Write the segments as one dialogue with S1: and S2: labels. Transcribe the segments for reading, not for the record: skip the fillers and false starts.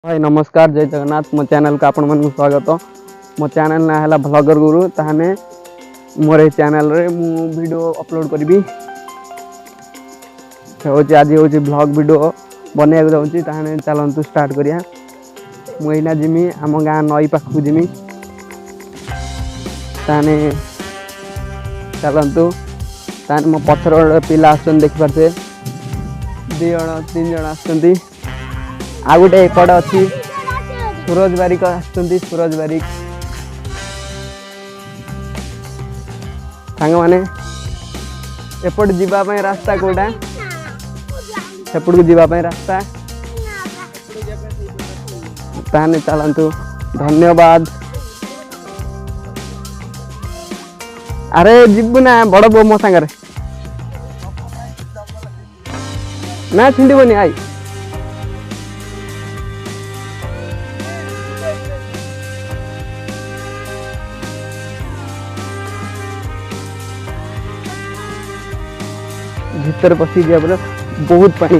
S1: भाई नमस्कार जय जगन्नाथ मो चैनल को आपण मन स्वागत। मो चैनल ना है व्लॉगर गुरु ताने मोर ए चैनल रे मु वीडियो अपलोड करबी होची आज होची ब्लॉग वीडियो बने जाउची ताने चलंतु स्टार्ट करिया। मु एना जिमी हम गाँ नई पाखु जिमी ताने चलंतु ताने मो पथर पिला आछन देखि पारते 2 जण 3 जण आछंती। आ गोटे एपट अच्छी सूरज बारिक आसुँच सूरज बारिक सांग माने एपट जीवाई रास्ता कोटा सेपट को जीवाई रास्ता ताने चलतु धन्यवाद। अरे जीवु ना बड़ बो मो सांगे ना छिंडबनी आई भीतर पसी गया बोले बहुत पानी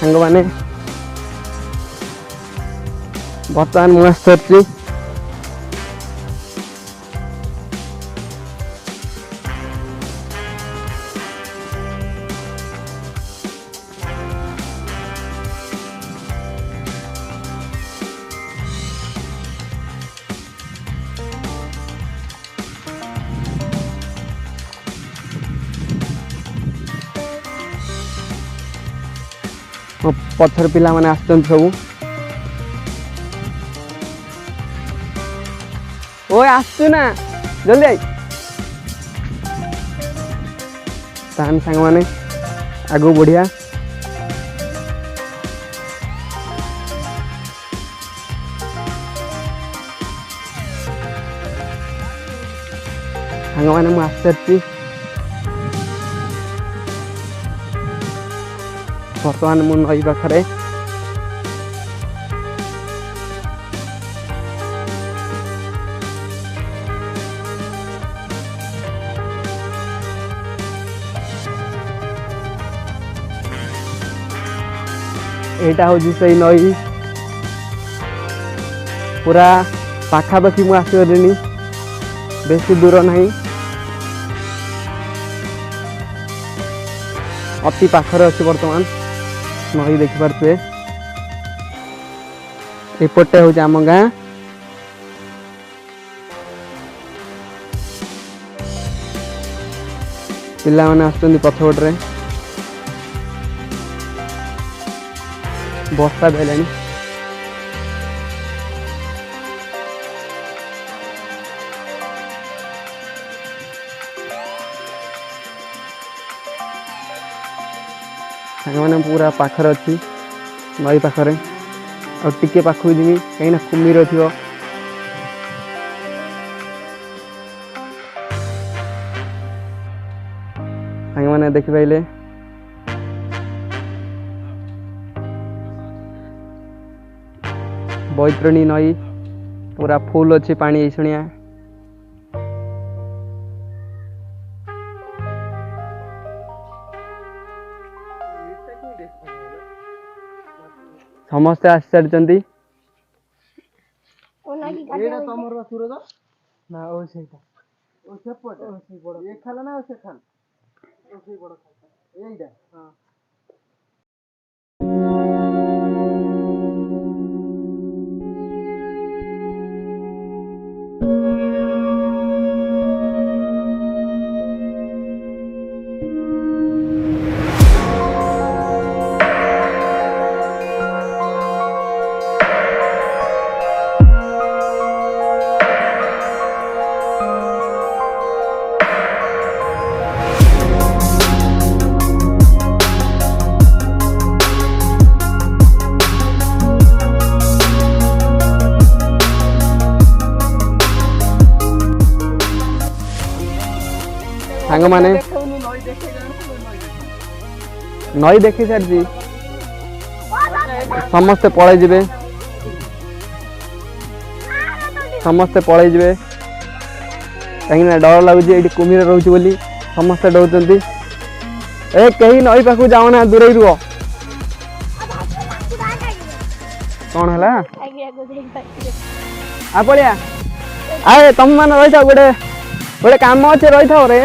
S1: सांग माने बर्तमान मुझे पत्थर पिला माने आसचन सब ओए आसचु ना जल्दी आई तान सांग माने आगो बढ़िया सांग माने मु आसचि बर्तमान मु नई पाखरे एटा हो सही नई पूरा पाखापाखि मु आसगलिनी बेसी दूर नहीं अति पाखरे अच्छी बर्तमान नई देखि पारे एपटे हूँ आम गाँ पिला माने आसुँच पछपटे बर्षा देला मैंने पूरा पाखर अच्छी नई पाखरे और टिके पाखु जीवी कहीं कुमीर थी मैंने देखि पाइले बैतरणी नई पूरा फुल अच्छी पानी शुणिया समस्ते आसी सारी सांग माने नई देखी सारी समस्ते पड़े जीवे समस्ते पड़े जीवे कहीं डर लगुच ये कुमीर रोचे बोली समस्ते डर कहीं नई पाखु जाओ ना दूर रुह कौन है आ पड़िया आए तुम मैंने रही था गोटे गोटे कम अच्छे रही था रे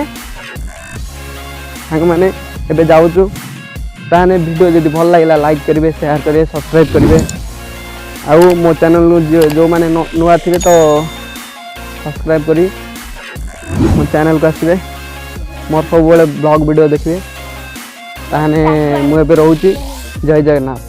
S1: मैंने एबे जाऊँ ताने वीडियो जब भल लगे लाइक करेंगे शेयर करेंगे सब्सक्राइब करेंगे आउ मो चैनल जो मैंने नुआ थे तो सब्सक्राइब करी मो चैनल को आसवे मोर सब ब्लॉग वीडियो देखिए ताने मुझे रोची जय जगन्नाथ।